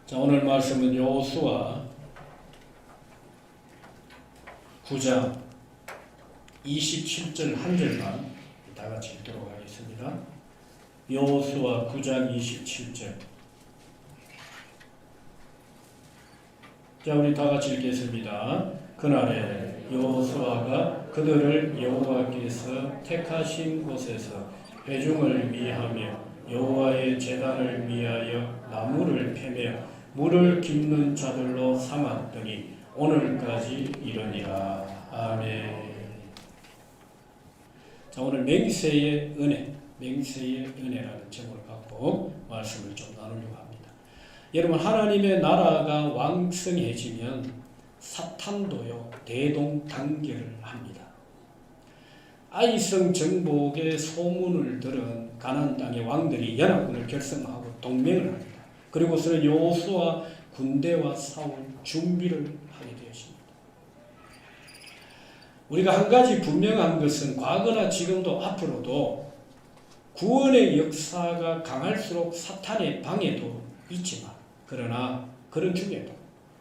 자, 오늘 말씀은 여호수아 9장 27절 한 절만 다 같이 읽도록 하겠습니다. 여호수아 9장 27절. 자, 우리 다 같이 읽겠습니다. 그날에 여호수아가 그들을 여호와께서 택하신 곳에서 회중을 위하며 여호와의 제단을 위하여 나무를 패며 물을 깃는 자들로 삼았더니 오늘까지 이르니라. 아멘. 자, 오늘 맹세의 은혜라는 제목을 갖고 말씀을 좀 나누려고 합니다. 여러분, 하나님의 나라가 왕성해지면 사탄도요 대동단결을 합니다. 아이성 정복의 소문을 들은 가나안 땅의 왕들이 연합군을 결성하고 동맹을 합니다. 그리고서는 여호수아 군대와 싸울 준비를 하게 되었습니다. 우리가 한 가지 분명한 것은 과거나 지금도 앞으로도 구원의 역사가 강할수록 사탄의 방해도 있지만, 그러나 그런 중에도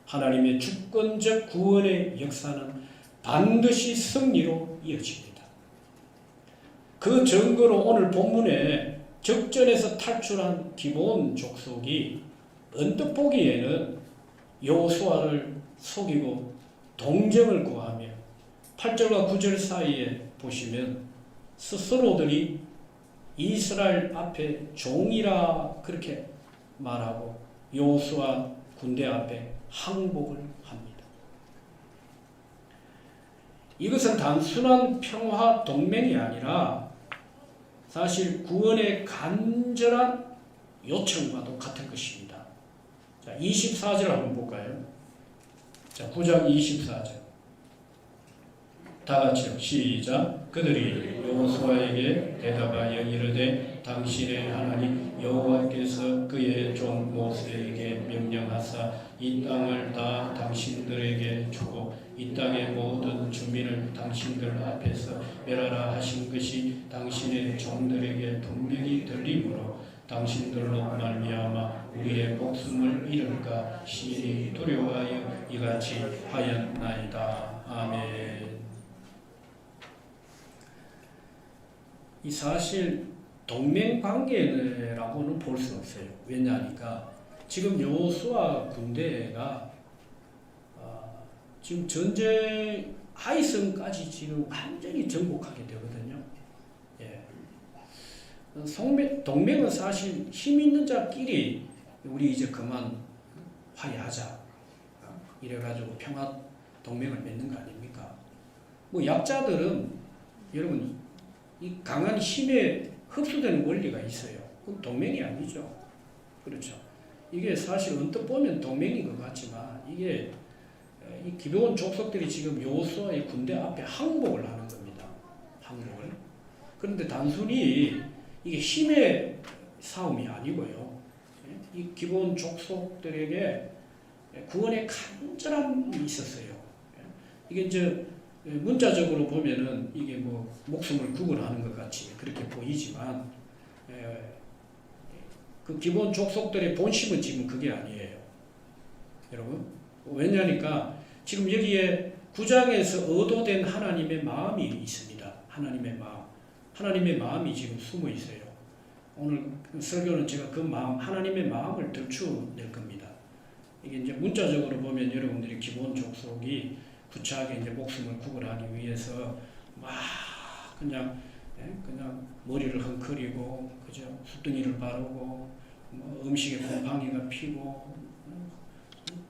하나님의 주권적 구원의 역사는 반드시 승리로 이어집니다. 그 증거로 오늘 본문에 적전에서 탈출한 기브온 족속이 언뜻 보기에는 여호수아를 속이고 동정을 구하며 8절과 9절 사이에 보시면 스스로들이 이스라엘 앞에 종이라 그렇게 말하고 여호수아 군대 앞에 항복을 합니다. 이것은 단순한 평화 동맹이 아니라 사실 구원의 간절한 요청과도 같은 것입니다. 자, 24절 한번 볼까요? 자, 9장 24절. 다 같이요. 시작. 그들이 여호수아에게 대답하여 이르되 당신의 하나님 여호와께서 그의 종 모세에게 명령하사 이 땅을 다 당신들에게 주고 이 땅의 모든 주민을 당신들 앞에서 멸하라 하신 것이 당신의 종들에게 분명히 들리므로 당신들로 말미암아 우리의 목숨을 잃을까 심히 두려워하여 이같이 하였나이다. 아멘. 이 사실 동맹관계라고는 볼 수 없어요. 왜냐하니까 지금 여호수아 군대가 지금 전쟁 하이성까지 지금 완전히 정복하게 되거든요. 예. 동맹은 사실 힘 있는 자끼리 우리 이제 그만 화해하자 이래가지고 평화 동맹을 맺는 거 아닙니까? 뭐 약자들은 여러분 이 강한 힘에 흡수되는 원리가 있어요. 그건 동맹이 아니죠. 그렇죠. 이게 사실 언뜻 보면 동맹인 것 같지만 이게 이 기브온 족속들이 지금 여호수아의 군대 앞에 항복을 하는 겁니다. 항복을. 그런데 단순히 이게 힘의 싸움이 아니고요. 이 기브온 족속들에게 구원의 간절함이 있었어요. 이게 이제 문자적으로 보면은 이게 뭐 목숨을 구걸하는 것 같이 그렇게 보이지만 그 기브온 족속들의 본심은 지금 그게 아니에요. 여러분, 왜냐니까 지금 여기에 9장에서 의도된 하나님의 마음이 있습니다. 하나님의 마음이 지금 숨어 있어요. 오늘 설교는 제가 그 마음, 하나님의 마음을 들추낼 겁니다. 이게 이제 문자적으로 보면 여러분들이 기브온 족속이 구차하게 이제 목숨을 구걸하기 위해서 막 그냥 머리를 헝클이고 그죠, 숫둥이를 바르고 뭐 음식에 곰팡이가 피고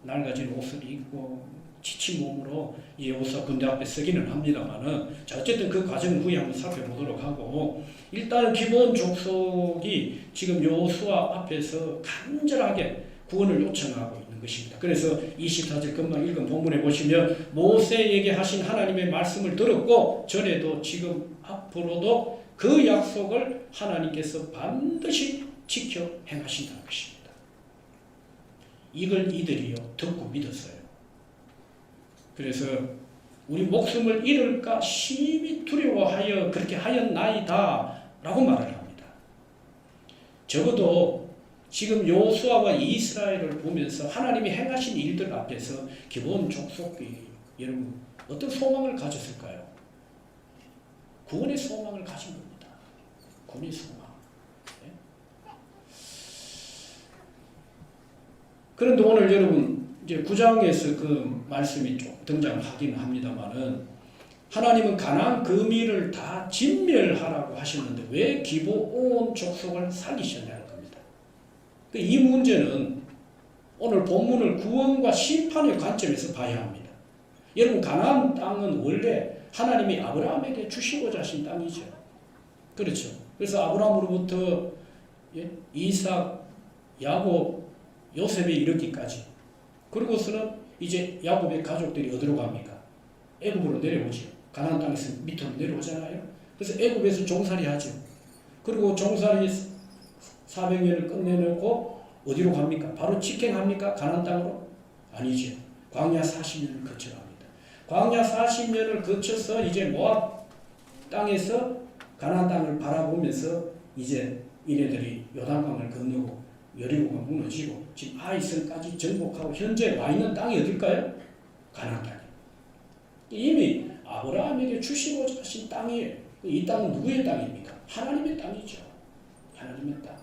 낡아진 옷을 입고 지친 몸으로 이 여호수아 군대 앞에 서기는 합니다만은, 자, 어쨌든 그 과정 후에 한번 살펴보도록 하고, 일단은 기브온 족속이 지금 여호수아 앞에서 간절하게 구원을 요청하고 있는 것입니다. 그래서 24절 금방 읽은 본문에 보시면 모세에게 하신 하나님의 말씀을 들었고 전에도 지금 앞으로도 그 약속을 하나님께서 반드시 지켜 행하신다는 것입니다. 이걸 이들이요 듣고 믿었어요. 그래서 우리 목숨을 잃을까 심히 두려워하여 그렇게 하였나이다 라고 말을 합니다. 적어도 지금 여호수아와 이스라엘을 보면서 하나님이 행하신 일들 앞에서 기본 족속이 여러분 어떤 소망을 가졌을까요? 구원의 소망을 가진 겁니다. 구원의 소망. 네? 그런데 오늘 여러분 이제 9장에서 그 말씀이 좀 등장하긴 합니다만은 하나님은 가나안 거민을 다 진멸하라고 하셨는데 왜 기브온 족속을 살리셨냐는 겁니다. 이 문제는 오늘 본문을 구원과 심판의 관점에서 봐야 합니다. 여러분 가나안 땅은 원래 하나님이 아브라함에게 주시고자 하신 땅이죠. 그렇죠. 그래서 아브라함으로부터 이삭, 야곱, 요셉에 이르기까지 그리고서는 이제 야곱의 가족들이 어디로 갑니까? 애굽으로 내려오죠. 가나안 땅에서 밑으로 내려오잖아요. 그래서 애굽에서 종살이 하죠. 그리고 종살이 400년을 끝내놓고 어디로 갑니까? 바로 직행합니까? 가나안 땅으로? 아니죠. 광야 40년을 거쳐갑니다. 광야 40년을 거쳐서 이제 모압 땅에서 가나안 땅을 바라보면서 이제 이네들이 요단강을 건너고 여리고가 무너지고 지금 아이설까지 정복하고 현재 와 있는 땅이 어딜까요? 가나안 땅이에요. 이미 아브라함에게 주시고자 하신 땅이에요. 이 땅은 누구의 땅입니까? 하나님의 땅이죠. 하나님의 땅.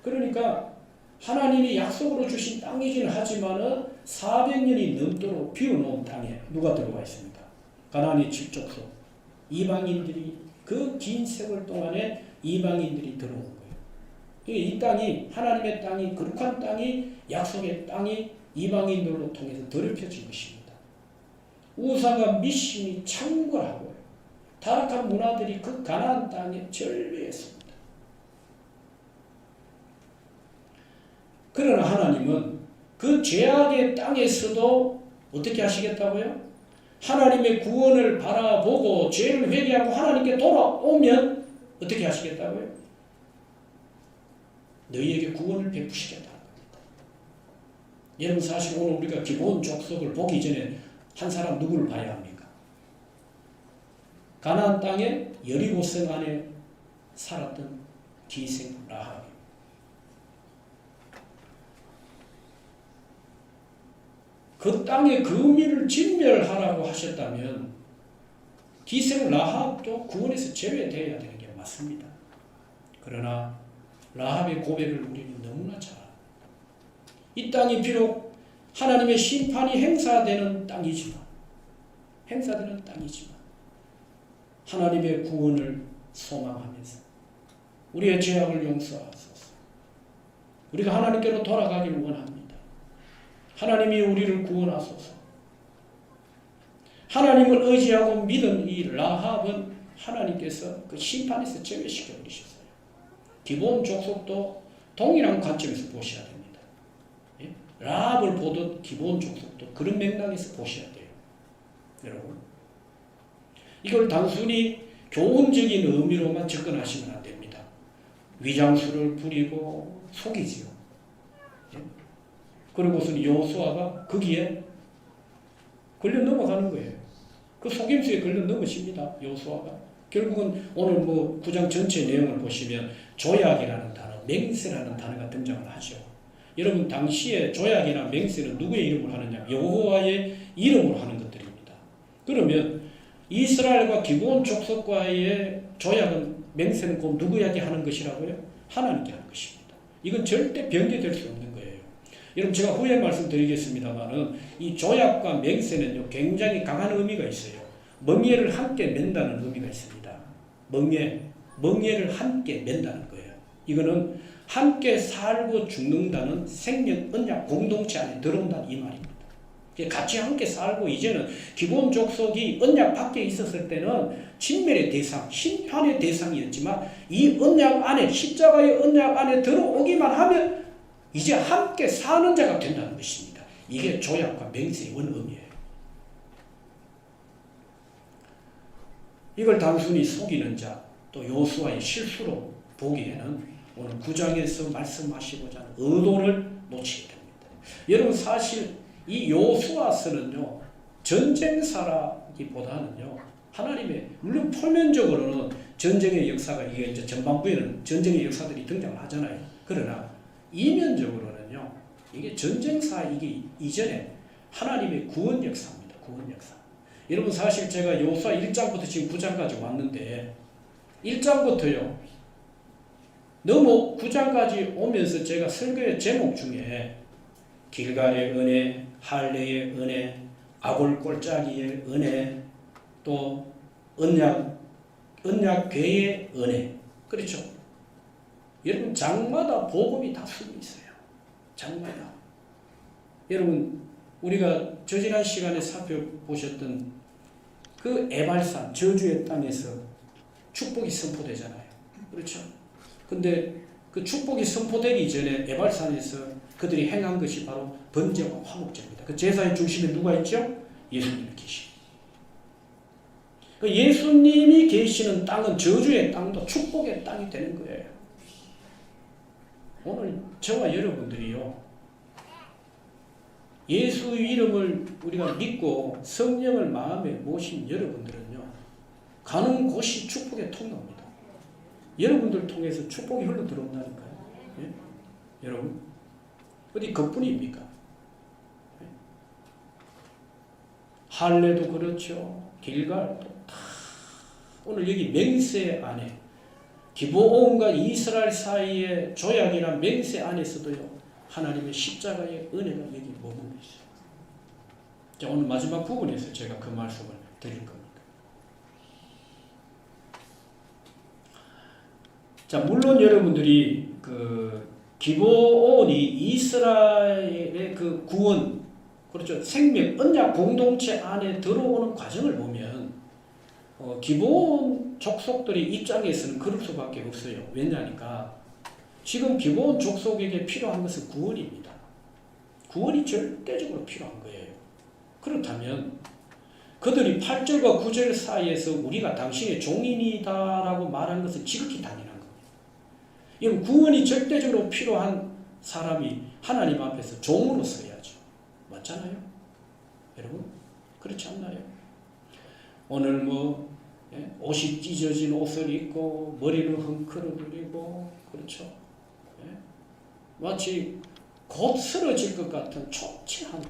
그러니까 하나님이 약속으로 주신 땅이긴 하지만은 400년이 넘도록 비워놓은 땅에 누가 들어와 있습니까? 가나안의 7족속 이방인들이 그 긴 세월 동안에 이방인들이 들어온 거예요. 이 땅이 하나님의 땅이 거룩한 땅이 약속의 땅이 이방인들로 통해서 더럽혀진 것입니다. 우상과 미신이 창궐하고 타락한 문화들이 그 가나안 땅에 절배했습니다. 그러나 하나님은 그 죄악의 땅에서도 어떻게 하시겠다고요? 하나님의 구원을 바라보고 죄를 회개하고 하나님께 돌아오면 어떻게 하시겠다고요? 너희에게 구원을 베푸시겠다는 겁니다. 여러분 사실 오늘 우리가 기본 족속을 보기 전에 한 사람 누구를 봐야 합니까? 가나안 땅에 여리고성 안에 살았던 기생 라합. 그 땅의 거민을 진멸하라고 하셨다면 기생 라합도 구원에서 제외되어야 되는 게 맞습니다. 그러나 라합의 고백을 우리는 너무나 잘 압니다. 이 땅이 비록 하나님의 심판이 행사되는 땅이지만 하나님의 구원을 소망하면서 우리의 죄악을 용서하소서. 우리가 하나님께로 돌아가기를 원합니다. 하나님이 우리를 구원하소서. 하나님을 의지하고 믿은 이 라합은 하나님께서 그 심판에서 제외시켜 버리셨어요. 기본 족속도 동일한 관점에서 보셔야 됩니다. 예? 라합을 보듯 기본 족속도 그런 맥락에서 보셔야 돼요. 여러분, 이걸 단순히 교훈적인 의미로만 접근하시면 안 됩니다. 위장수를 부리고 속이지요. 예? 그리고서는 여호수아가 거기에 걸려 넘어가는 거예요. 그 속임수에 걸려 넘으십니다. 여호수아가. 결국은 오늘 9장 전체 내용을 보시면 조약이라는 단어, 맹세라는 단어가 등장을 하죠. 여러분 당시에 조약이나 맹세는 누구의 이름으로 하느냐? 여호와의 이름으로 하는 것들입니다. 그러면 이스라엘과 기브온 족속과의 조약은 맹세는 곧 누구에게 하는 것이라고요? 하나님께 하는 것입니다. 이건 절대 변개될 수 없는 거예요. 여러분 제가 후에 말씀드리겠습니다만은 이 조약과 맹세는요 굉장히 강한 의미가 있어요. 멍에를 함께 맨다는 의미가 있습니다. 멍에를 함께 맨다는 거예요. 이거는 함께 살고 죽는다는 생명 언약 공동체 안에 들어온다는 이 말입니다. 같이 함께 살고 이제는 기본 족속이 언약 밖에 있었을 때는 진멸의 대상, 심판의 대상이었지만 이 언약 안에 십자가의 언약 안에 들어오기만 하면 이제 함께 사는 자가 된다는 것입니다. 이게 조약과 맹세의 원의미예요. 이걸 단순히 속이는 자, 또 여호수아의 실수로 보기에는 오늘 9장에서 말씀하시고자 하는 의도를 놓치게 됩니다. 여러분 사실 이 여호수아서는요 전쟁사라기보다는요 하나님의 물론 표면적으로는 전쟁의 역사가 이게 이제 전반부에는 전쟁의 역사들이 등장을 하잖아요. 그러나 이면적으로는요, 이게 전쟁사이기 이전에 하나님의 구원 역사입니다. 구원 역사. 여러분 사실 제가 여호수아 1장부터 지금 9장까지 왔는데 1장부터요 넘어 9장까지 오면서 제가 설교의 제목 중에 길갈의 은혜, 할례의 은혜, 아골 골짜기의 은혜, 또 언약궤의 은혜. 그렇죠? 여러분 장마다 복음이 다 숨어 있어요. 장마다. 여러분 우리가 저지난 시간에 살펴보셨던 그 에발산 저주의 땅에서 축복이 선포되잖아요. 그렇죠? 근데 그 축복이 선포되기 전에 에발산에서 그들이 행한 것이 바로 번제와 화목제입니다. 그 제사의 중심에 누가 있죠? 예수님이 계십니다. 그 예수님이 계시는 땅은 저주의 땅도 축복의 땅이 되는 거예요. 오늘 저와 여러분들이요, 예수 이름을 우리가 믿고 성령을 마음에 모신 여러분들은요, 가는 곳이 축복의 통로입니다. 여러분들 통해서 축복이 흘러 들어온다니까요. 예? 여러분 어디 그뿐입니까? 예? 할례도 그렇죠. 길갈도 다 오늘 여기 맹세 안에 기브온과 이스라엘 사이의 조약이나 맹세 안에서도요, 하나님의 십자가의 은혜가 여기 머물러 있어요. 자, 오늘 마지막 부분에서 제가 그 말씀을 드릴 겁니다. 자, 물론 여러분들이 그 기브온이 이스라엘의 그 구원, 그렇죠, 생명, 언약 공동체 안에 들어오는 과정을 보면 기브온 족속들의 입장에서는 그럴 수밖에 없어요. 왜냐하니까 지금 기브온 족속에게 필요한 것은 구원입니다. 구원이 절대적으로 필요한 거예요. 그렇다면 그들이 8절과 9절 사이에서 우리가 당신의 종인이다라고 말하는 것은 지극히 당연한 겁니다. 이건 구원이 절대적으로 필요한 사람이 하나님 앞에서 종으로 서야죠. 맞잖아요? 여러분? 그렇지 않나요? 오늘 옷이 찢어진 옷을 입고 머리를 헝클어버리고, 그렇죠? 마치 곧 쓰러질 것 같은 초췌한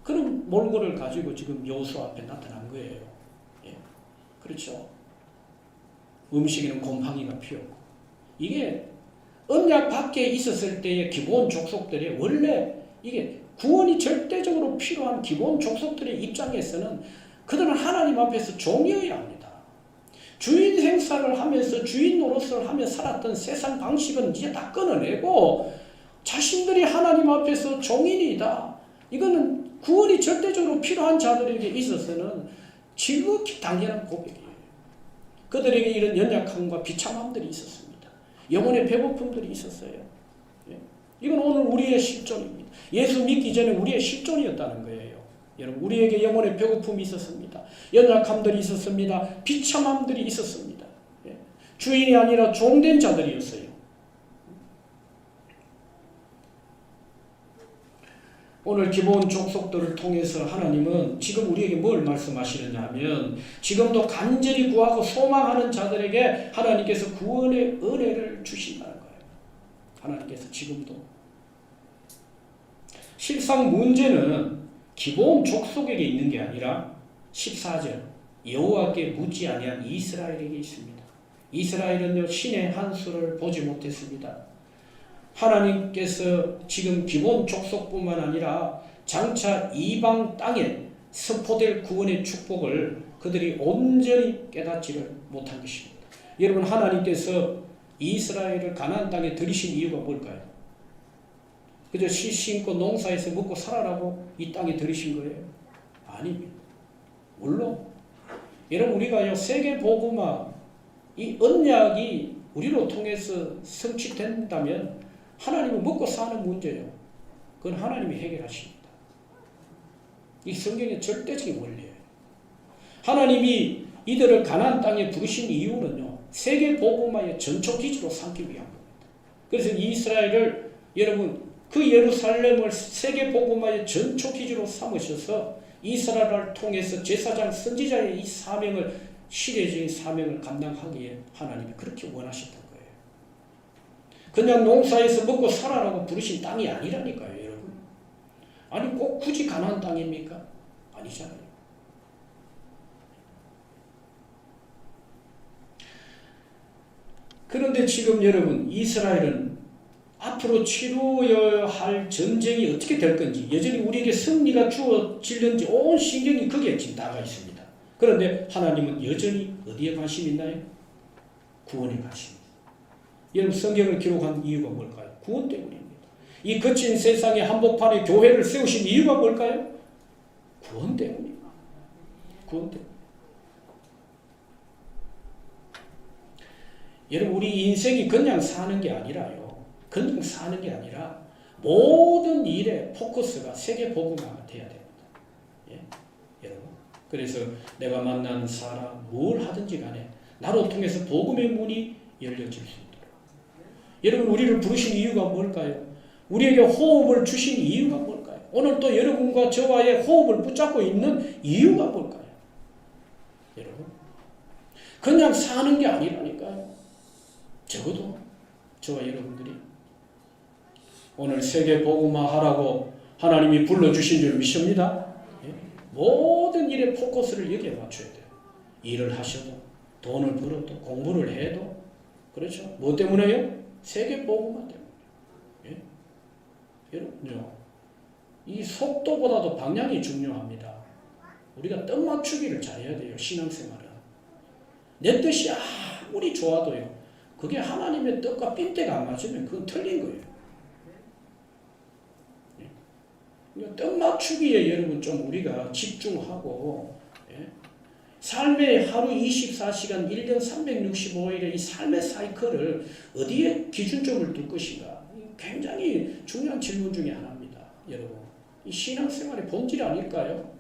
그런 몰골을 가지고 지금 여호수아 앞에 나타난 거예요. 예. 그렇죠? 음식에는 곰팡이가 피었고, 이게 언약 밖에 있었을 때의 기본 족속들이 원래 이게 구원이 절대적으로 필요한 기본 족속들의 입장에서는 그들은 하나님 앞에서 종이어야 합니다. 주인 행사를 하면서 주인 노릇을 하며 살았던 세상 방식은 이제 다 끊어내고 자신들이 하나님 앞에서 종인이다. 이거는 구원이 절대적으로 필요한 자들에게 있어서는 지극히 당연한 고백이에요. 그들에게 이런 연약함과 비참함들이 있었습니다. 영혼의 배고픔들이 있었어요. 이건 오늘 우리의 실존입니다. 예수 믿기 전에 우리의 실존이었다는 거예요. 여러분, 우리에게 영혼의 배고픔이 있었습니다. 연약함들이 있었습니다. 비참함들이 있었습니다. 주인이 아니라 종된 자들이었어요. 오늘 기본 족속들을 통해서 하나님은 지금 우리에게 뭘 말씀하시느냐 하면, 지금도 간절히 구하고 소망하는 자들에게 하나님께서 구원의 은혜를 주신다는 거예요. 하나님께서 지금도. 실상 문제는 기본 족속에게 있는 게 아니라 14절 여호와께 묻지 아니한 이스라엘에게 있습니다. 이스라엘은요, 신의 한 수를 보지 못했습니다. 하나님께서 지금 기본 족속뿐만 아니라 장차 이방 땅에 선포될 구원의 축복을 그들이 온전히 깨닫지를 못한 것입니다. 여러분, 하나님께서 이스라엘을 가나안 땅에 들이신 이유가 뭘까요? 그저 씨 심고 농사에서 먹고 살아라고 이 땅에 들이신 거예요? 아닙니다. 물론 여러분, 우리가요, 세계 복음화 이 언약이 우리로 통해서 성취된다면 하나님은 먹고 사는 문제예요. 그건 하나님이 해결하십니다. 이 성경의 절대적인 원리예요. 하나님이 이들을 가나안 땅에 부르신 이유는요, 세계 복음화의 전초 기지로 삼기 위한 겁니다. 그래서 이스라엘을, 여러분, 그 예루살렘을 세계 복음화의 전초 기지로 삼으셔서 이스라엘을 통해서 제사장 선지자의 이 사명을, 시대적인 사명을 감당하기에 하나님이 그렇게 원하셨던 거예요. 그냥 농사에서 먹고 살아라고 부르신 땅이 아니라니까요, 여러분. 아니 꼭 굳이 가나안 땅입니까? 아니잖아요. 그런데 지금 여러분 이스라엘은 앞으로 치루어야 할 전쟁이 어떻게 될 건지 여전히 우리에게 승리가 주어질는지 온 신경이 거기에 지금 나가 있습니다. 그런데 하나님은 여전히 어디에 관심 있나요? 구원에 관심. 여러분 성경을 기록한 이유가 뭘까요? 구원 때문입니다. 이 거친 세상의 한복판에 교회를 세우신 이유가 뭘까요? 구원 때문입니다. 구원 때문에. 여러분 우리 인생이 그냥 사는 게 아니라요. 그냥 사는 게 아니라 모든 일에 포커스가 세계 복음화가 돼야 됩니다. 예? 여러분. 그래서 내가 만나는 사람 뭘 하든지 간에 나로 통해서 복음의 문이 열려질 수 있도록. 여러분 우리를 부르신 이유가 뭘까요? 우리에게 호흡을 주신 이유가 뭘까요? 오늘 또 여러분과 저와의 호흡을 붙잡고 있는 이유가 뭘까요? 여러분 그냥 사는 게 아니라니까요. 적어도 저와 여러분들이 오늘 세계 복음화 하라고 하나님이 불러주신 줄 믿습니다. 예? 모든 일에 포커스를 여기에 맞춰야 돼요. 일을 하셔도 돈을 벌어도 공부를 해도 그렇죠. 뭐 때문에요? 세계 복음화 때문에. 예? 여러분요. 이 속도보다도 방향이 중요합니다. 우리가 뜻 맞추기를 잘해야 돼요. 신앙생활은. 내 뜻이 아무리 좋아도요. 그게 하나님의 뜻과 핀대가 안 맞으면 그건 틀린 거예요. 뜻 맞추기에 여러분 좀 우리가 집중하고 삶의 하루 24시간 1년 365일의 이 삶의 사이클을 어디에 기준점을 둘 것인가 굉장히 중요한 질문 중에 하나입니다. 여러분 이 신앙생활의 본질 아닐까요?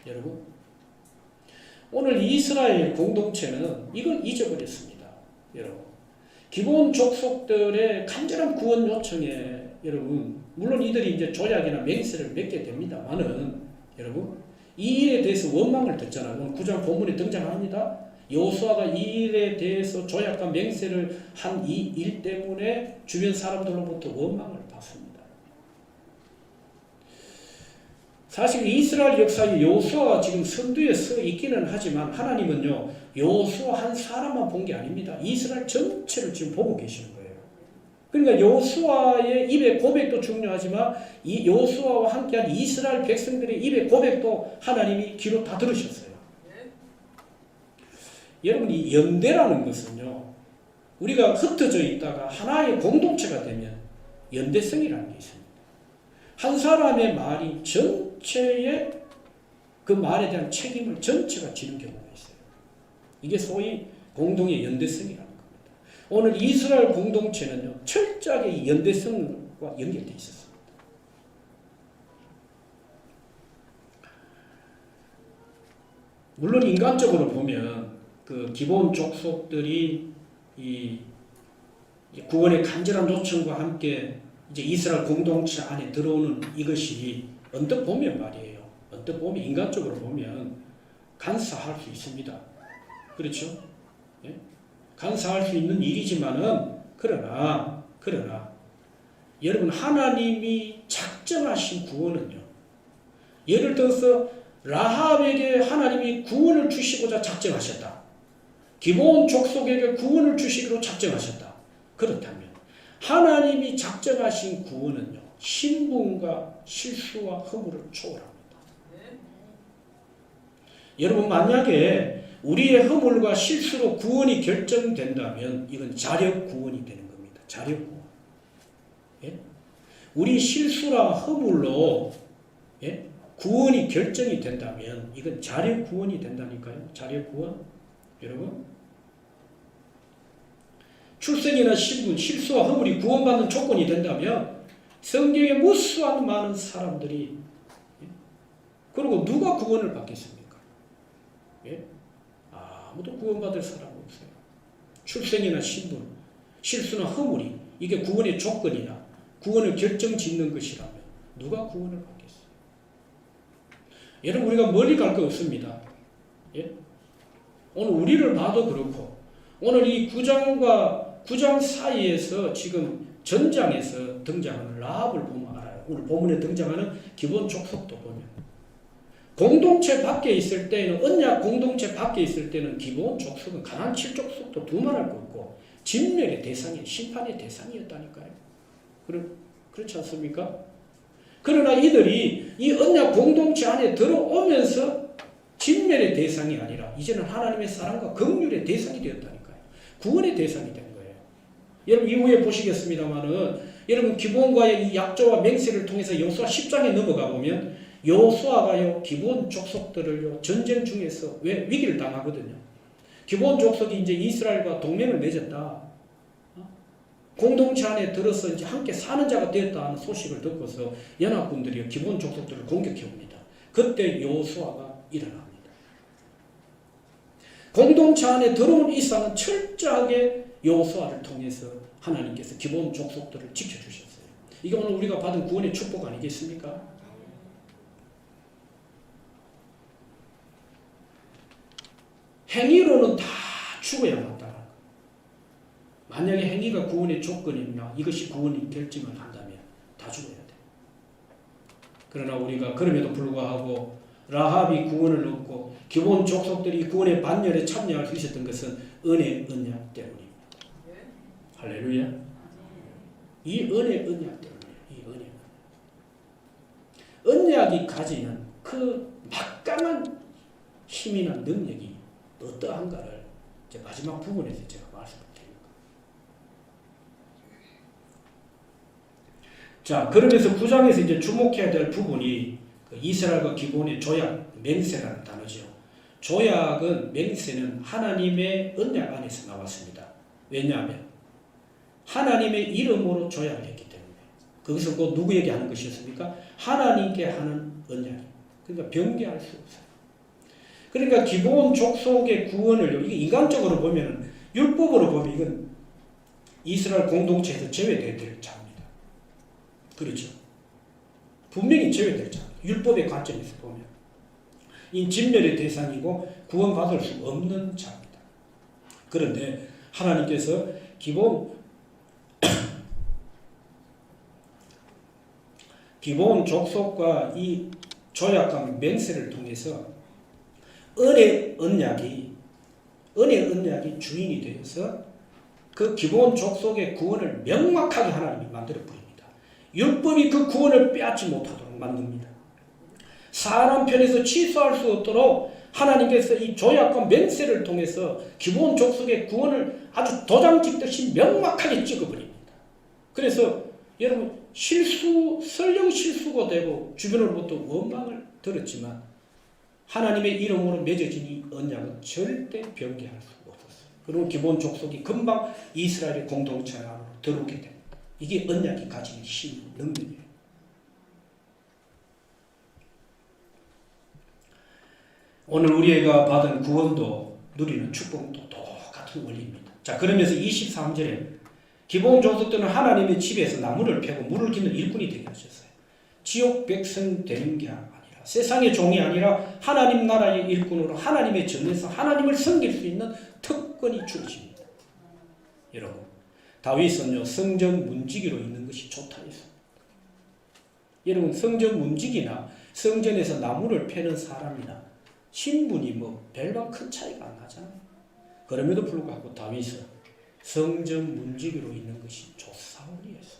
여러분 오늘 이스라엘 공동체는 이걸 잊어버렸습니다. 여러분 기본 족속들의 간절한 구원 요청에 여러분 물론 이들이 이제 조약이나 맹세를 맺게 됩니다만은 여러분 이 일에 대해서 원망을 듣잖아요. 오늘 9장 본문에 등장합니다. 여호수아가 이 일에 대해서 조약과 맹세를 한 이 일 때문에 주변 사람들로부터 원망을 받습니다. 사실 이스라엘 역사에 여호수아가 지금 선두에 서 있기는 하지만 하나님은요 여호수아 한 사람만 본 게 아닙니다. 이스라엘 전체를 지금 보고 계시는 거예요. 그러니까 여호수아의 입의 고백도 중요하지만 이 여호수아와 함께한 이스라엘 백성들의 입의 고백도 하나님이 귀로 다 들으셨어요. 여러분 이 연대라는 것은요 우리가 흩어져 있다가 하나의 공동체가 되면 연대성이라는 게 있습니다. 한 사람의 말이 전체의 그 말에 대한 책임을 전체가 지는 경우가 있어요. 이게 소위 공동의 연대성이라는 겁니다. 오늘 이스라엘 공동체는요 철저하게 이 연대성과 연결되어 있었습니다. 물론 인간적으로 보면 그 기본 족속들이 이 구원의 간절한 요청과 함께 이제 이스라엘 공동체 안에 들어오는 이것이 언뜻 보면 말이에요. 언뜻 보면 인간적으로 보면 간사할 수 있습니다. 그렇죠? 예? 간사할 수 있는 일이지만은 그러나 여러분 하나님이 작정하신 구원은요. 예를 들어서 라합에게 하나님이 구원을 주시고자 작정하셨다. 기본 족속에게 구원을 주시기로 작정하셨다. 그렇다면 하나님이 작정하신 구원은요. 신분과 실수와 허물을 초월합니다. 여러분 만약에 우리의 허물과 실수로 구원이 결정된다면 이건 자력 구원이 되는 겁니다. 자력 구원. 예? 우리 실수라 허물로 예? 구원이 결정이 된다면 이건 자력 구원이 된다니까요. 자력 구원. 여러분 출생이나 신분, 실수와 허물이 구원받는 조건이 된다면 성경에 무수한 많은 사람들이 그리고 누가 구원을 받겠습니까? 예? 아무도 구원받을 사람 없어요. 출생이나 신분, 실수나 허물이 이게 구원의 조건이나 구원을 결정짓는 것이라면 누가 구원을 받겠어요? 여러분 우리가 멀리 갈 거 없습니다. 예? 오늘 우리를 봐도 그렇고 오늘 이 9장과 9장 사이에서 지금 전장에서 등장하는 라합을 보면 알아요. 오늘 본문에 등장하는 기본 족속도 보면 공동체 밖에 있을 때는 언약 공동체 밖에 있을 때는 기본 족속은 가나안 7족속도 두말할 거 없고 진멸의 대상이 심판의 대상이었다니까요. 그렇지 않습니까? 그러나 이들이 이 언약 공동체 안에 들어오면서 진멸의 대상이 아니라 이제는 하나님의 사랑과 긍휼의 대상이 되었다니까요. 구원의 대상이 된 거예요. 여러분 이후에 보시겠습니다만은 여러분 기본과의 이 약조와 맹세를 통해서 여호수아 10장에 넘어가 보면 여호수아가요 기본 족속들을요 전쟁 중에서 왜 위기를 당하거든요. 기본 족속이 이제 이스라엘과 동맹을 맺었다. 공동체 안에 들어서 이제 함께 사는 자가 되었다 하는 소식을 듣고서 연합군들이 기본 족속들을 공격해 옵니다. 그때 여호수아가 일어납니다. 공동체 안에 들어온 이스라엘은 철저하게 여호수아를 통해서 하나님께서 기본 족속들을 지켜주셨어요. 이게 오늘 우리가 받은 구원의 축복 아니겠습니까? 행위로는 다 죽어야 한다. 만약에 행위가 구원의 조건이면 이것이 구원의 결정을 한다면 다 죽어야 돼. 그러나 우리가 그럼에도 불구하고 라합이 구원을 얻고 기본 족속들이 구원의 반열에 참여할 수 있었던 것은 은혜 언약 때문입니다. 할렐루야. 이 은혜 언약 때문이에요. 이 은혜. 언약이 가지는 그 막강한 힘이나 능력이 어떠한가를 이제 마지막 부분에서 제가 말씀드립니다. 자, 그러면서 9장에서 이제 주목해야 될 부분이 그 이스라엘과 기본의 조약, 맹세라는 단어죠. 조약은 맹세는 하나님의 언약 안에서 나왔습니다. 왜냐하면 하나님의 이름으로 조약을 했기 때문에 그것은 곧 누구에게 하는 것이었습니까? 하나님께 하는 언약입니다. 그러니까 변개할 수 없어요. 그러니까 기본 족속의 구원을 이게 인간적으로 보면 율법으로 보면 이건 이스라엘 공동체에서 제외될 자입니다. 그렇죠? 분명히 제외될 자. 율법의 관점에서 보면 이 진멸의 대상이고 구원받을 수 없는 자입니다. 그런데 하나님께서 기본 족속과 이 조약과 맹세를 통해서 은혜 언약이 주인이 되어서 그 기본 족속의 구원을 명확하게 하나님이 만들어 버립니다. 율법이 그 구원을 빼앗지 못하도록 만듭니다. 사람 편에서 취소할 수 없도록 하나님께서 이 조약과 맹세를 통해서 기본 족속의 구원을 아주 도장 찍듯이 명확하게 찍어버립니다. 그래서 여러분 설령 실수가 되고 주변으로부터 원망을 들었지만 하나님의 이름으로 맺어진 이 언약은 절대 변개할 수가 없었어요. 그리고 기본 족속이 금방 이스라엘의 공동체 안으로 들어오게 됩니다. 이게 언약이 가지는 힘, 능력이에요. 오늘 우리가 받은 구원도 누리는 축복도 똑같은 원리입니다. 자, 그러면서 23절에 기본 족속들은 하나님의 집에서 나무를 패고 물을 기는 일꾼이 되게 하셨어요. 지옥 백성 되는 게 아니라 세상의 종이 아니라 하나님 나라의 일꾼으로 하나님의 전에서 하나님을 섬길 수 있는 특권이 주어집니다. 여러분, 다윗은요 성전 문지기로 있는 것이 좋다 했습니다. 여러분, 성전 문지기나 성전에서 나무를 패는 사람이나 신분이 별반 큰 차이가 안 나잖아요. 그럼에도 불구하고 다윗은 성전 문지기로 있는 것이 좋사오니였어요.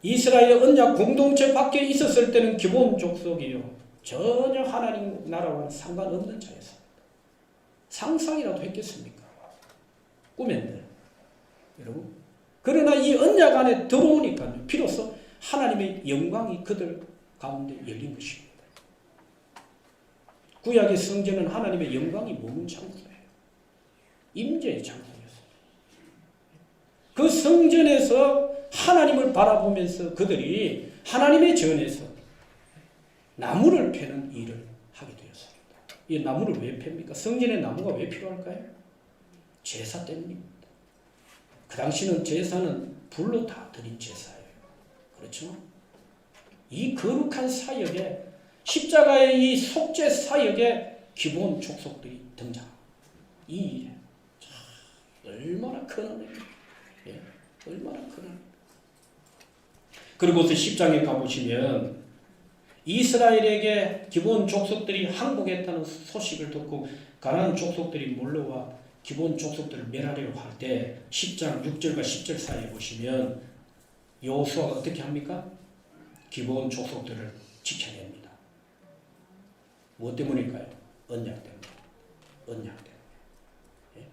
이스라엘 언약 공동체 밖에 있었을 때는 기본 족속이요 전혀 하나님 나라와는 상관없는 자였습니다. 상상이라도 했겠습니까? 꿈인데 여러분. 그러나 이 언약 안에 들어오니까 비로소 하나님의 영광이 그들 가운데 열린 것입니다. 구약의 성전은 하나님의 영광이 머문 장소예요. 임재의 장소였어요. 그 성전에서 하나님을 바라보면서 그들이 하나님의 전에서 나무를 패는 일을 하게 되었습니다. 이 나무를 왜 팹니까? 성전에 나무가 왜 필요할까요? 제사 때문입니다. 그 당시는 제사는 불로 다 드린 제사예요. 그렇죠? 이 거룩한 사역에 십자가의 이 속죄 사역에 기본 족속들이 등장. 이 일에 얼마나 큰 은혜입니까? 예? 얼마나 큰 은혜. 그리고서 10장에 가보시면 이스라엘에게 기본 족속들이 항복했다는 소식을 듣고 가나안 족속들이 몰려와 기본 족속들을 멸하려고 할 때 10장 6절과 10절 사이에 보시면 여호수아가 어떻게 합니까? 기본 족속들을 지켜냅니다. 무엇 때문일까요? 언약 때문에. 언약 때문에. 예?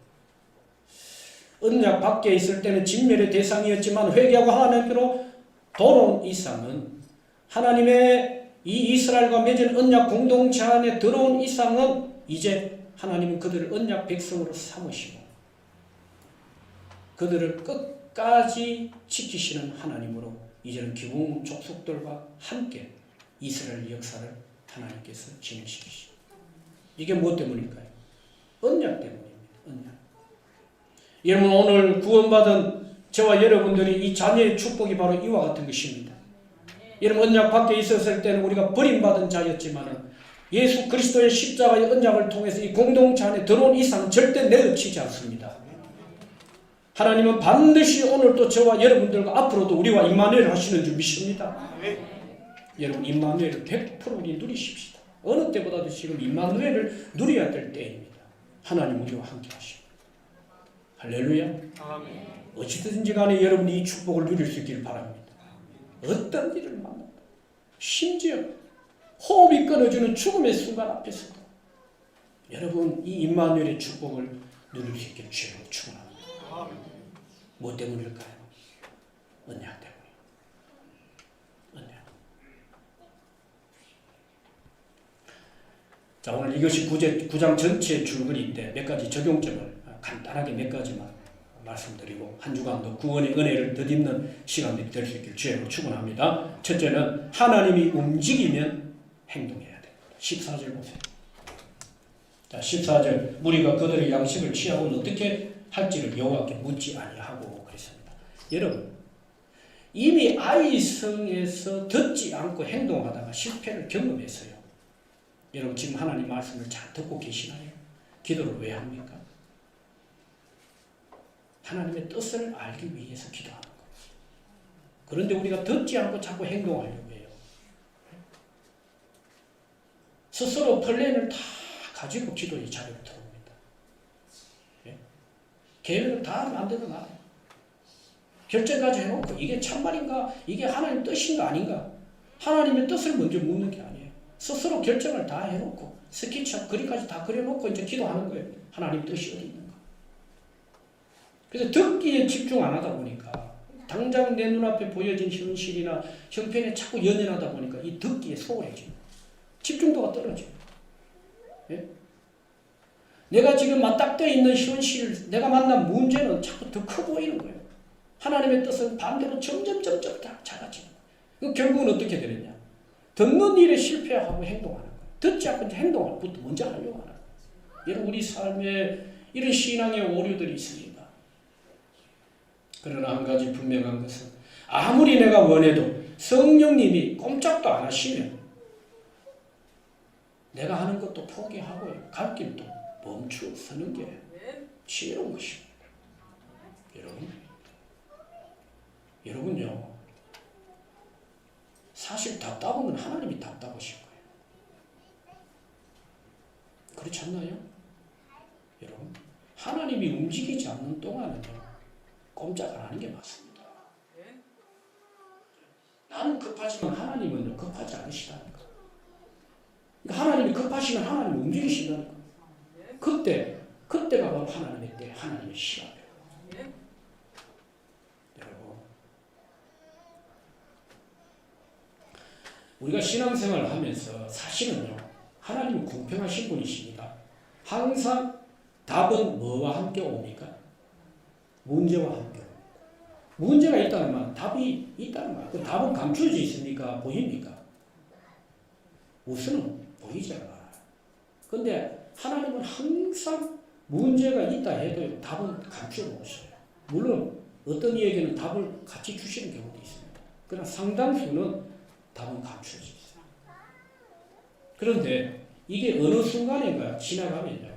언약 밖에 있을 때는 진멸의 대상이었지만 회개하고 하나님께로 돌아온 이상은 하나님의 이 이스라엘과 맺은 언약 공동체 안에 들어온 이상은 이제 하나님은 그들을 언약 백성으로 삼으시고 그들을 끝까지 지키시는 하나님으로 이제는 기본 족속들과 함께 이스라엘 역사를 하나님께서 진행시키시고 이게 무엇 때문일까요? 언약 때문입니다. 언약. 여러분 오늘 구원받은 저와 여러분들이 이 자녀의 축복이 바로 이와 같은 것입니다. 여러분 언약 밖에 있었을 때는 우리가 버림받은 자였지만 예수 그리스도의 십자가의 언약을 통해서 이 공동체 안에 들어온 이상은 절대 내어치지 않습니다. 하나님은 반드시 오늘도 저와 여러분들과 앞으로도 우리와 임마누엘을 하시는 줄 믿습니다. 여러분 임마누엘을 100% 우리 누리십시다. 어느 때보다도 지금 임마누엘을 누려야 될 때입니다. 하나님 우리와 함께 하십니다. 할렐루야. 아멘. 어찌든지 간에 여러분이 이 축복을 누릴 수 있기를 바랍니다. 어떤 일을 만나도 심지어 호흡이 끊어지는 죽음의 순간 앞에서도 여러분 이 임마누엘의 축복을 누릴 수 있기를 주님으로 축원합니다. 무엇 때문일까요? 언약 때문에. 언약. 자 오늘 이것이 9장 전체의 줄거리인데 몇 가지 적용점을 간단하게 몇 가지만 말씀드리고 한 주간도 구원의 은혜를 덧입는 시간들이 될 수 있기를 주님으로 축원합니다. 첫째는 하나님이 움직이면 행동해야 됩니다. 14절 보세요. 자 14절 무리가 그들의 양식을 취하고는 어떻게 할지를 여호와께 묻지 아니하고 그랬습니다. 여러분 이미 아이성에서 듣지 않고 행동하다가 실패를 경험했어요. 여러분 지금 하나님 말씀을 잘 듣고 계시나요? 기도를 왜 합니까? 하나님의 뜻을 알기 위해서 기도하는 거예요. 그런데 우리가 듣지 않고 자꾸 행동하려고 해요. 스스로 플랜을 다 가지고 기도의 자리에 들어옵니다. 예? 계획을 다 만들어 놔요. 결정까지 해놓고 이게 참말인가? 이게 하나님 뜻인가 아닌가? 하나님의 뜻을 먼저 묻는 게 아니에요. 스스로 결정을 다 해놓고 스케치하고 그림까지 다 그려놓고 이제 기도하는 거예요. 하나님 뜻이 어디 있는가? 그래서 듣기에 집중 안 하다 보니까 당장 내 눈앞에 보여진 현실이나 형편에 자꾸 연연하다 보니까 이 듣기에 소홀해집니다. 집중도가 떨어져요. 예? 내가 지금 맞닥뜨려 있는 현실, 내가 만난 문제는 자꾸 더 커 보이는 거예요. 하나님의 뜻은 반대로 점점 다 작아지는 거예요. 결국은 어떻게 되느냐? 듣는 일에 실패하고 행동하는 거예요. 듣지 않고 행동을 먼저 하려고 하는 거예요. 여러분 우리 삶에 이런 신앙의 오류들이 있습니다. 그러나 한 가지 분명한 것은 아무리 내가 원해도 성령님이 꼼짝도 안 하시면 내가 하는 것도 포기하고요. 갈 길도 멈추어 서는 게 지혜로운 것입니다. 여러분요. 사실 답답한 건 하나님이 답답하신 거예요. 그렇지 않나요? 여러분 하나님이 움직이지 않는 동안은요. 꼼짝 안 하는 게 맞습니다. 나는 급하지만 하나님은 급하지 않으시다니까. 그러니까 하나님이 급하시면 하나님이 움직이신다니까. 그때가 바로 하나님의 때, 하나님의 시간이에요. 여러분, 우리가 신앙생활을 하면서 사실은요, 하나님은 공평하신 분이십니다. 항상 답은 뭐와 함께 옵니까? 문제와 함께 옵니다. 문제가 있다는 말, 답이 있다는 말. 그 답은 감춰져 있습니까? 보입니까? 우선은 보이지 않아요. 근데 하나님은 항상 문제가 있다 해도 답은 감춰 놓으셔요. 물론 어떤 이에게는 답을 같이 주시는 경우도 있습니다. 그러나 상당수는 답은 감춰져 있어요. 그런데 이게 어느 순간인가 지나가면요.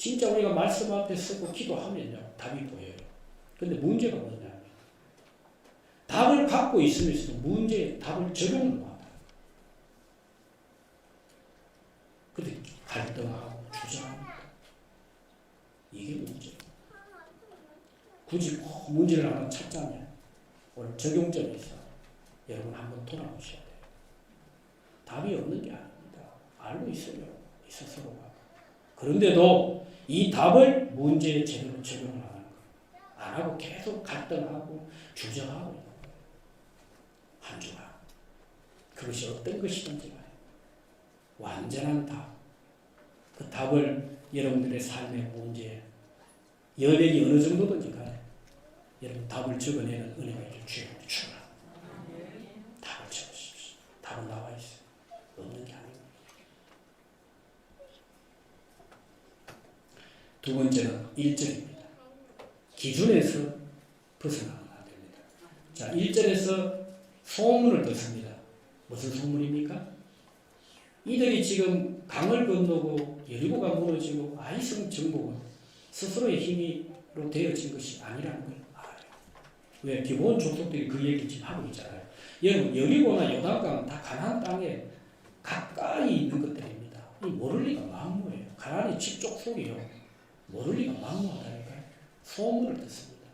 진짜 우리가 말씀 앞에 서고 기도하면요, 답이 보여요. 근데 문제가 뭐냐면, 답을 갖고 있으면서도 문제에 답을 적용을 못해요. 근데 갈등하고 주장합니다. 이게 문제예요. 굳이 꼭 문제를 하나 찾자면 오늘 적용점이 있어. 여러분 한번 돌아보셔야 돼요. 답이 없는 게 아닙니다. 알고 있어요. 스스로가. 그런데도 이 답을 문제에 제대로 적용을 안 하는 거예요. 안 하고 계속 갈등하고 주장하고 있는 거예요. 한 주간. 그것이 어떤 것이든지 간에 완전한 답. 그 답을 여러분들의 삶의 문제에 여백이 어느 정도든지 간에 여러분 답을 적어내는 은혜가 있길 주님께 축원합니다. 답을 적으십시오. 답은 나와 있어요. 없는 게 아닙니다. 두 번째는 1절입니다. 기준에서 벗어나면 안 됩니다. 자, 1절에서 소문을 듣습니다. 무슨 소문입니까? 이들이 지금 강을 건너고 여리고가 무너지고 아이성 정복은 스스로의 힘으로 되어진 것이 아니라는 걸 알아요. 왜? 기본 족속들이 그 얘기 지금 하고 있잖아요. 여러분, 여리고나 요단강은 다 가나안 땅에 가까이 있는 것들입니다. 이 모를 리가 만무예요. 가나안이 집족속이에요. 모를 리가 만무하다니까요. 소문을 듣습니다.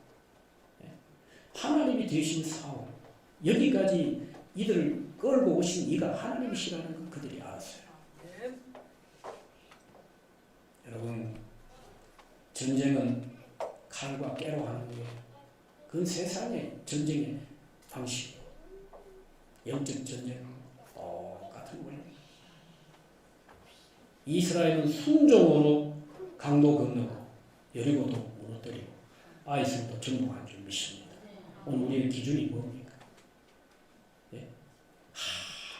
하나님이 대신 사오. 여기까지 이들을 끌고 오신 이가 하나님이시라는 걸 그들이 알았어요. 여러분, 전쟁은 칼과 깨로 하는 거예요. 그건 세상의 전쟁의 방식이에요. 영적 전쟁 같은 거예요. 이스라엘은 순종으로 강도 건너고 여리고도 무너뜨리고 아이성도 정복한 줄 믿습니다. 오늘 우리의 기준이 뭡니까? 예?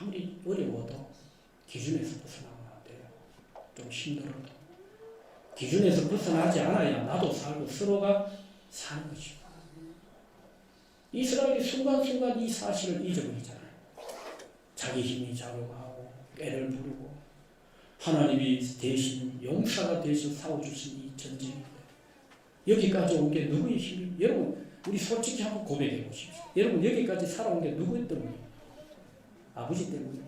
아무리 어려워도 기준에서 벗어나면 안 돼요. 좀 힘들어도 기준에서 벗어나지 않아야 나도 살고 서로가 사는 것입니다. 이스라엘이 순간순간 이 사실을 잊어버리잖아요. 자기 힘이 작용하고 꾀를 부리고 하나님이 대신 용사가 대신 싸워주신 이 전쟁인데 여기까지 온 게 누구의 힘이? 여러분, 우리 솔직히 한번 고백해 보십시오. 여러분, 여기까지 살아온 게 누구 때문이에요? 아버지 때문이에요.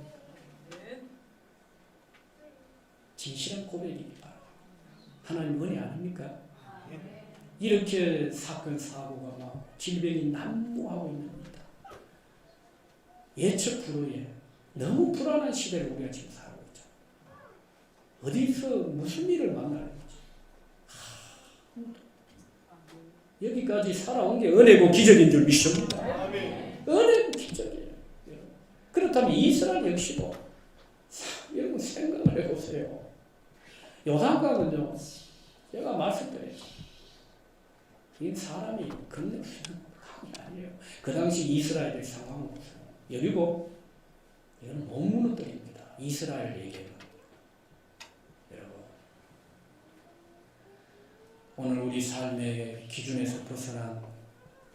진실한 고백입니다. 하나님 은혜 아닙니까? 이렇게 사건 사고가 막 질병이 난무하고 있습니다. 예측 불허에 너무 불안한 시대를 우리가 지금 살고 있죠. 어디서 무슨 일을 만나는지. 여기까지 살아온 게 은혜고 기적인 줄 믿습니다. 은혜고 기적이에요. 그렇다면 이스라엘 역시도 여러분 생각을 해보세요. 요단강은요, 제가 말씀드렸죠. 이 사람이 건널 수 있는 강이 아니에요. 그 당시 이스라엘의 상황은 없어요. 여리고 이건 못 무너뜨립니다. 이스라엘에게는. 여러분, 오늘 우리 삶의 기준에서 벗어난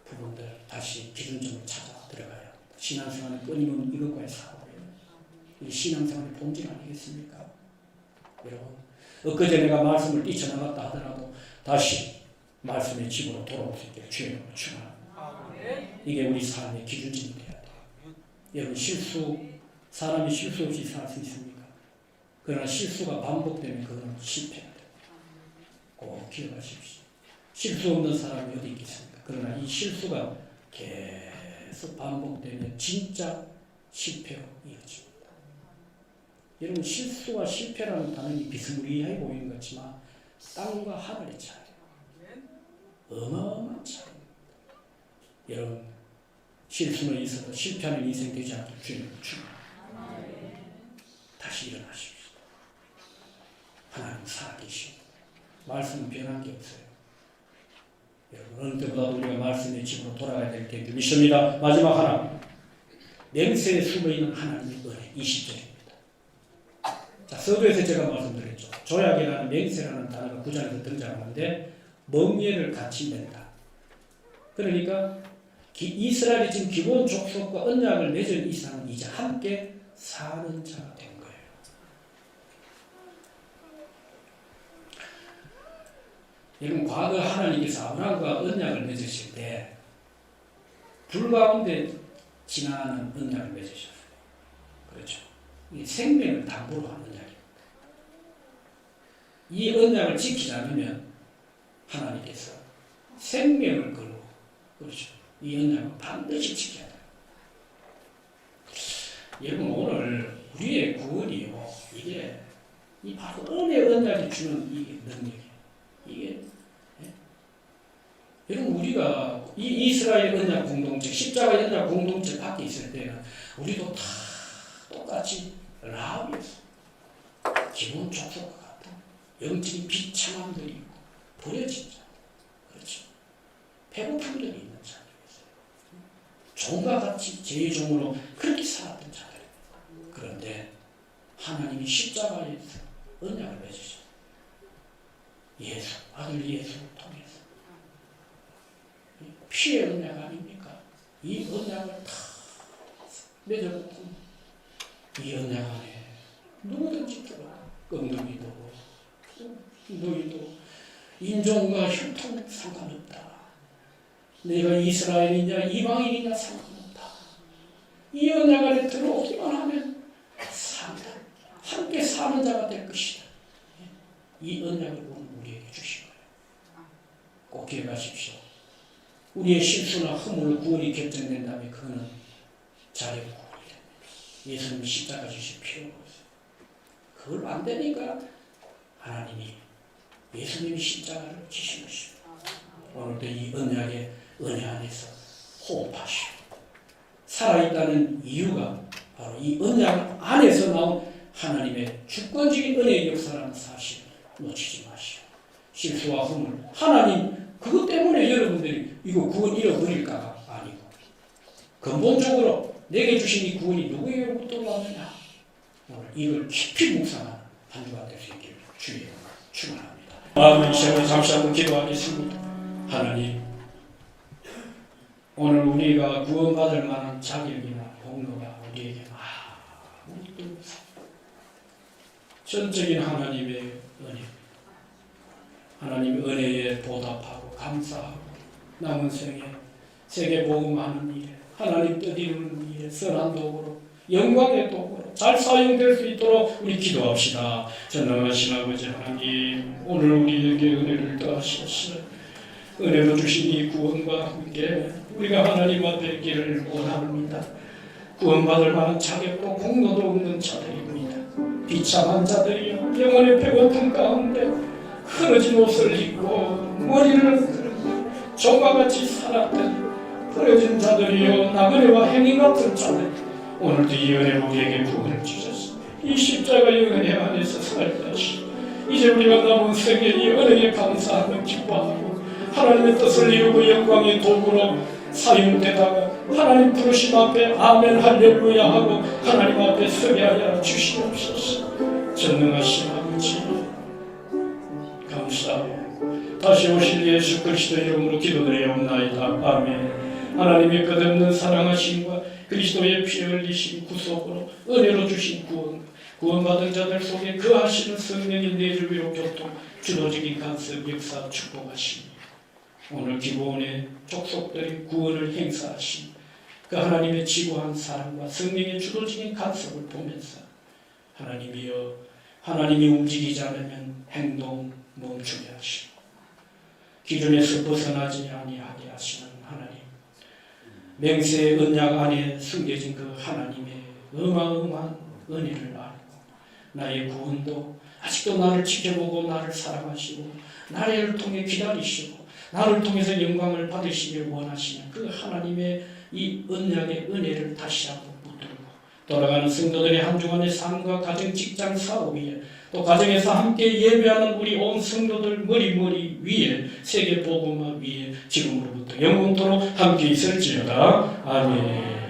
부분들 다시 기준점을 찾아 들어가야 합니다. 신앙생활은 끊임없는 이것과의 싸움이에요. 이 신앙생활의 본질 아니겠습니까? 여러분, 엊그제 내가 말씀을 뛰쳐나갔다 하더라도 다시 말씀의 집으로 돌아올 수 있게 주님을 축원합니다. 이게 우리 삶의 기준점이 돼야 돼요. 여러분, 사람이 실수 없이 살 수 있습니까? 그러나 실수가 반복되면 그건 실패가 돼요. 꼭 기억하십시오. 실수 없는 사람이 어디 있겠습니까? 그러나 이 실수가 계속 반복되면 진짜 실패로 이어집니다. 여러분, 실수와 실패라는 단어는 비스무리하게 보이는 것 같지만 땅과 하늘의 차이, 어마어마한 차이입니다. 여러분, 실수는 있어도 실패하는 인생 되지 않길 주님을 축원합니다. 다시 일어나십시오. 하나님 살아계십니다. 말씀은 변한 게 없어요. 여러분, 어느 때보다도 우리가 말씀의 집으로 돌아가야 될 텐데 믿습니다. 마지막 하나, 맹세에 숨어있는 하나님의 은혜, 20절입니다. 자, 서두에서 제가 말씀드렸죠. 조약이라는 맹세라는 단어가 9장에서 등장하는데 멍에를 같이 맺다. 그러니까 이스라엘이 지금 기본 족속과 언약을 맺은 이상은 이제 함께 사는 자가 된 거예요. 여러분 과거 하나님께서 아브라함과 언약을 맺으실 때 불 가운데 지나는 언약을 맺으셨어요. 그렇죠. 이 생명을 담보로 한 언약입니다. 이 언약을 지키지 않으면 하나님께서 생명을 걸고 그렇죠. 이 언약을 반드시 지켜야 돼요. 여러분 오늘 우리의 구원이요 이게 이 바로 은혜 언약이 주는 이 능력이에요. 이게 여러분 우리가 이 이스라엘 언약 공동체, 십자가 언약 공동체 밖에 있을 때는 우리도 다 똑같이 라합이었어. 기본 족속과 같은 영적인 비참함들이 있고 버려진 자, 그렇죠. 배고픔들이 있는 자들이었어요. 종과 같이 제종으로 그렇게 살았던 자들입니다. 그런데 하나님이 십자가에서 언약을 맺으셨어요. 예수, 아들 예수를 통해서. 피의 언약 아닙니까? 이 언약을 다 맺어놓고 이 언약 안에 누구든지 들어가. 끔둥이도 너희도 인종과 혈통 상관없다. 내가 이스라엘이냐 이방인이냐 상관없다. 이 언약 안에 들어오기만 하면 산다. 함께 사는 자가 될 것이다. 이 언약을 오늘 우리에게 주신 거예요. 꼭 기억하십시오. 우리의 실수나 허물 구원이 결정된다면 그거는 자력 구원이 됩니다. 예수님 십자가 주실 필요가 없어요. 그걸 안 되니까 하나님이 예수님이 십자가를 지신 것입니다. 오늘도 이 언약의 은혜 안에서 호흡하시오. 살아있다는 이유가 바로 이 언약 안에서 나온 하나님의 주권적인 은혜의 역사라는 사실을 놓치지 마시오. 실수와 허물, 하나님 그것 때문에 여러분들이 이거 구원 잃어버릴까가 아니고 근본적으로 내게 주신 이 구원이 누구에게로부터 왔느냐 오늘 이걸 깊이 묵상하는 한 주가 될 수 있기를 주의 이름으로 축원합니다. 마음의 시간에 잠시 한번 기도하겠습니다. 하나님 오늘 우리가 구원받을 만한 자격이나 공로가 우리에게 아무것도 없습니다. 전적인 하나님의 은혜, 하나님의 은혜에 보답하고 감사하고 남은 생에 세계 복음하는 일에 하나님 뜻 이루는 일에 선한 도구로 영광의 도구로 잘 사용될 수 있도록 우리 기도합시다. 전능하신 아버지 하나님 오늘 우리에게 은혜를 더하시옵시고 은혜로 주신 이 구원과 함께 우리가 하나님 앞에 있기를 원합니다. 구원받을 만한 자격도 공로도 없는 자들입니다. 비참한 자들이요 영혼의 배고픔 가운데 흐려진 옷을 입고 머리를 종과 같이 살았던 흐려진 자들이요 나그네와 행인 같은 자들 오늘도 이 은혜로 우리에게 구원을 주셨습니다. 이 십자가의 은혜 안에서 살다시 이제 우리가 남은 생에 이 은혜에 감사하며 기뻐하고 하나님의 뜻을 이루고 영광의 도구로 사용되다가 하나님 부르심 앞에 아멘 할렐루야 하고 하나님 앞에 서게 하여 주시옵소서. 전능하신 아버지 감사하고 다시 오실 예수 그리스도 이름으로 기도드리옵나이다. 아멘. 하나님의 끝없는 사랑하심과 그리스도의 피 흘리신 구속으로 은혜로 주신 구원받은 자들 속에 거하시는 성령의 내를 위로 교통 주도적인 간섭 역사 축복하십니다. 오늘 기도원의 족속들의 구원을 행사하신 그 하나님의 지구한 사랑과 성령의 주도적인 간섭을 보면서 하나님이여 하나님이 움직이지 않으면 행동 멈추게 하시고 기준에서 벗어나지 아니하게 하시는 하나님 맹세의 언약 안에 숨겨진 그 하나님의 어마어마한 은혜를 알고 나의 구원도 아직도 나를 지켜보고 나를 사랑하시고 나를 통해 기다리시고 나를 통해서 영광을 받으시길 원하시는 그 하나님의 이 언약의 은혜를 다시 한번 붙들고 돌아가는 성도들의 한 주간의 삶과 가정, 직장, 사업 위에 또 가정에서 함께 예배하는 우리 온 성도들 머리 위에 세계 복음화 위에 지금으로부터 영원토록 함께 있을지어다. 아멘.